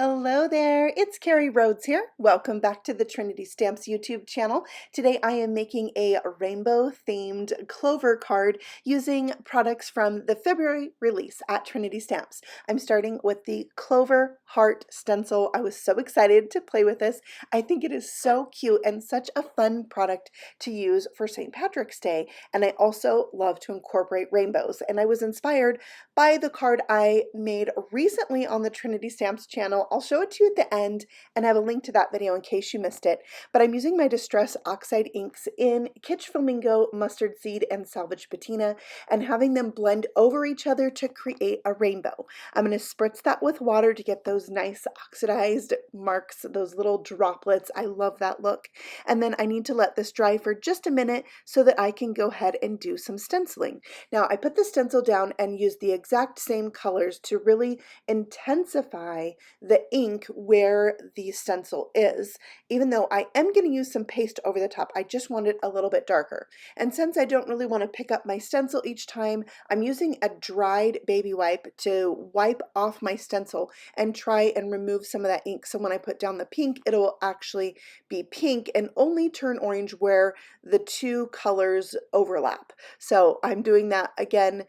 Hello there, it's Carrie Rhodes here. Welcome back to the Trinity Stamps YouTube channel. Today I am making a rainbow themed clover card using products from the February release at Trinity Stamps. I'm starting with the Clover Heart Stencil. I was so excited to play with this. I think it is so cute and such a fun product to use for St. Patrick's Day. And I also love to incorporate rainbows. And I was inspired by the card I made recently on the Trinity Stamps channel. I'll show it to you at the end and have a link to that video in case you missed it. But I'm using my Distress Oxide inks in Kitsch Flamingo, Mustard Seed, and Salvage Patina and having them blend over each other to create a rainbow. I'm going to spritz that with water to get those nice oxidized marks, those little droplets. I love that look. And then I need to let this dry for just a minute so that I can go ahead and do some stenciling. Now I put the stencil down and used the exact same colors to really intensify the ink where the stencil is. Even though I am going to use some paste over the top, I just want it a little bit darker. And since I don't really want to pick up my stencil each time, I'm using a dried baby wipe to wipe off my stencil and try and remove some of that ink. So when I put down the pink, it'll actually be pink and only turn orange where the two colors overlap. So I'm doing that again,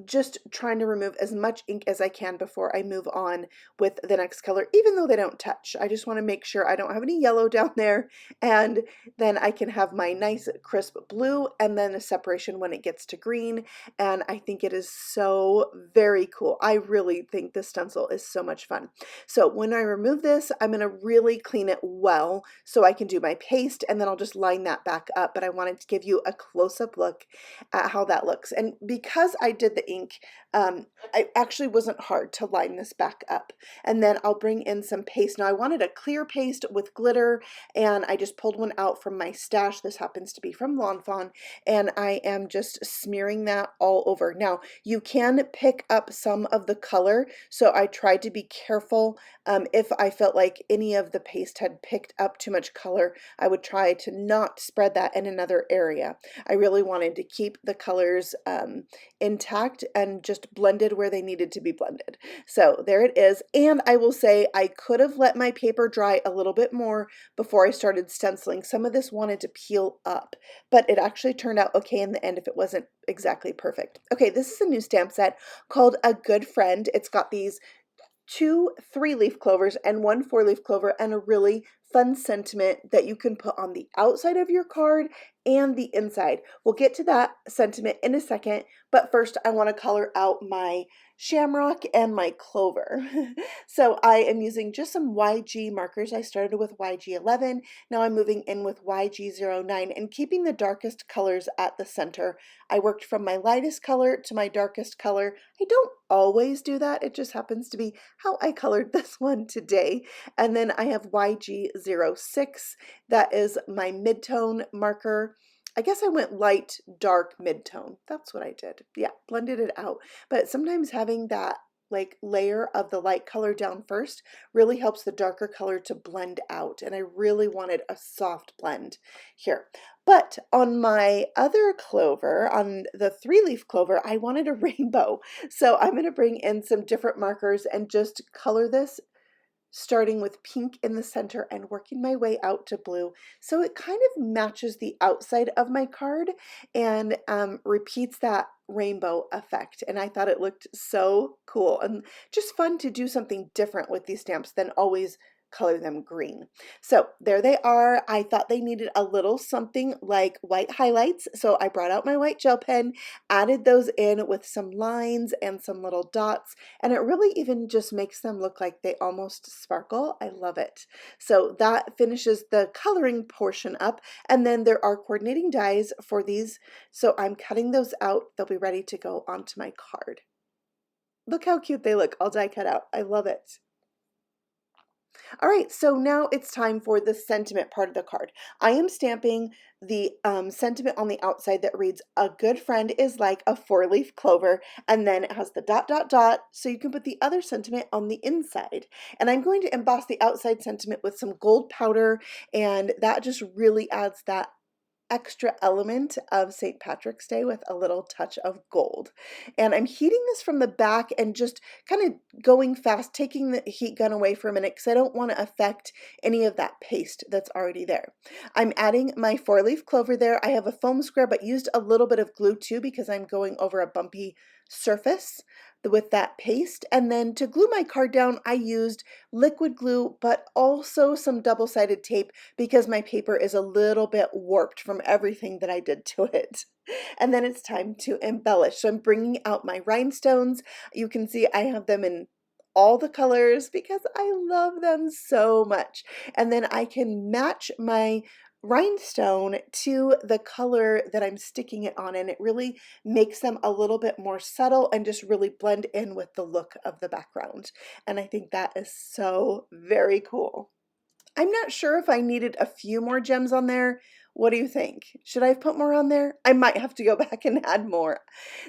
just trying to remove as much ink as I can before I move on with the next color, even though they don't touch. I just want to make sure I don't have any yellow down there, and then I can have my nice crisp blue and then a separation when it gets to green. And I think it is so very cool. I really think this stencil is so much fun. So when I remove this, I'm going to really clean it well so I can do my paste, and then I'll just line that back up. But I wanted to give you a close-up look at how that looks. And because I did the ink, it actually wasn't hard to line this back up. And then I'll bring in some paste. Now I wanted a clear paste with glitter, and I just pulled one out from my stash. This happens to be from Lawn Fawn, and I am just smearing that all over. Now you can pick up some of the color, so I tried to be careful. If I felt like any of the paste had picked up too much color, I would try to not spread that in another area. I really wanted to keep the colors intact and just blended where they needed to be blended. So there it is. And I will say I could have let my paper dry a little bit more before I started stenciling. Some of this wanted to peel up, but it actually turned out okay in the end if it wasn't exactly perfect. Okay, this is a new stamp set called A Good Friend. It's got these 2 3-leaf clovers and 1 4-leaf clover and a really fun sentiment that you can put on the outside of your card and the inside. We'll get to that sentiment in a second, but first I want to color out my shamrock and my clover. So I am using just some YG markers. I started with YG11, now I'm moving in with YG09 and keeping the darkest colors at the center. I worked from my lightest color to my darkest color. I don't always do that, it just happens to be how I colored this one today. And then I have YG06, that is my mid-tone marker. I guess I went light, dark, mid-tone. That's what I did. Yeah, blended it out. But sometimes having that like layer of the light color down first really helps the darker color to blend out. And I really wanted a soft blend here. But on my other clover, on the 3-leaf clover, I wanted a rainbow. So I'm going to bring in some different markers and just color this, starting with pink in the center and working my way out to blue. So it kind of matches the outside of my card and repeats that rainbow effect. And I thought it looked so cool and just fun to do something different with these stamps than always color them green. So there they are. I thought they needed a little something like white highlights, so I brought out my white gel pen, added those in with some lines and some little dots, and it really even just makes them look like they almost sparkle. I love it. So that finishes the coloring portion up, and then there are coordinating dies for these, so I'm cutting those out. They'll be ready to go onto my card. Look how cute they look, all die cut out. I love it. All right, so now it's time for the sentiment part of the card. I am stamping the sentiment on the outside that reads, "A good friend is like a 4-leaf clover," and then it has the dot, dot, dot, so you can put the other sentiment on the inside. And I'm going to emboss the outside sentiment with some gold powder, and that just really adds that extra element of St. Patrick's Day with a little touch of gold. And I'm heating this from the back and just kind of going fast, taking the heat gun away for a minute because I don't want to affect any of that paste that's already there. I'm adding my 4-leaf clover there. I have a foam square but used a little bit of glue too because I'm going over a bumpy surface with that paste. And then to glue my card down, I used liquid glue, but also some double-sided tape because my paper is a little bit warped from everything that I did to it. And then it's time to embellish. So I'm bringing out my rhinestones. You can see I have them in all the colors because I love them so much. And then I can match my rhinestone to the color that I'm sticking it on, and it really makes them a little bit more subtle and just really blend in with the look of the background. And I think that is so very cool. I'm not sure if I needed a few more gems on there. What do you think? Should I have put more on there? I might have to go back and add more.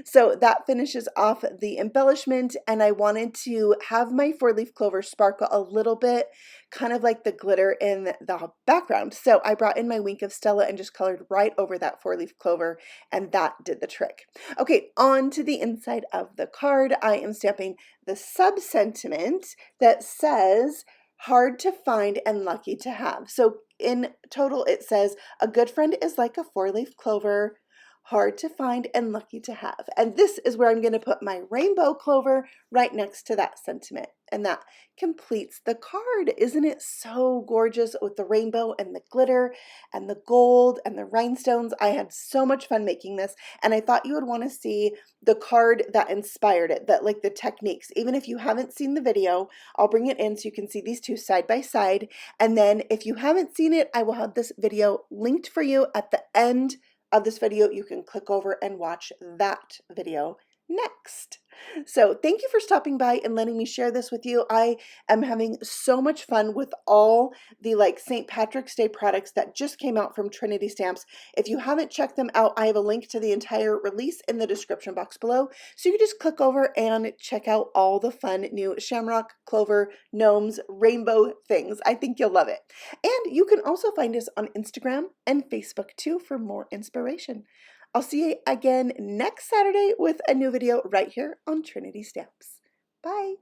So that finishes off the embellishment, and I wanted to have my 4-leaf clover sparkle a little bit, kind of like the glitter in the background. So I brought in my Wink of Stella and just colored right over that 4-leaf clover, and that did the trick. Okay, on to the inside of the card. I am stamping the sub-sentiment that says, hard to find and lucky to have. So in total, it says, a good friend is like a 4-leaf clover, hard to find and lucky to have. And this is where I'm going to put my rainbow clover right next to that sentiment. And that completes the card. Isn't it so gorgeous with the rainbow and the glitter and the gold and the rhinestones? I had so much fun making this, and I thought you would want to see the card that inspired it, that like the techniques. Even if you haven't seen the video, I'll bring it in so you can see these two side by side. And then if you haven't seen it, I will have this video linked for you at the end of this video. You can click over and watch that video next. So thank you for stopping by and letting me share this with you. I am having so much fun with all the like St. Patrick's Day products that just came out from Trinity Stamps. If you haven't checked them out, I have a link to the entire release in the description box below. So you can just click over and check out all the fun new shamrock, clover, gnomes, rainbow things. I think you'll love it. And you can also find us on Instagram and Facebook too for more inspiration. I'll see you again next Saturday with a new video right here on Trinity Stamps. Bye!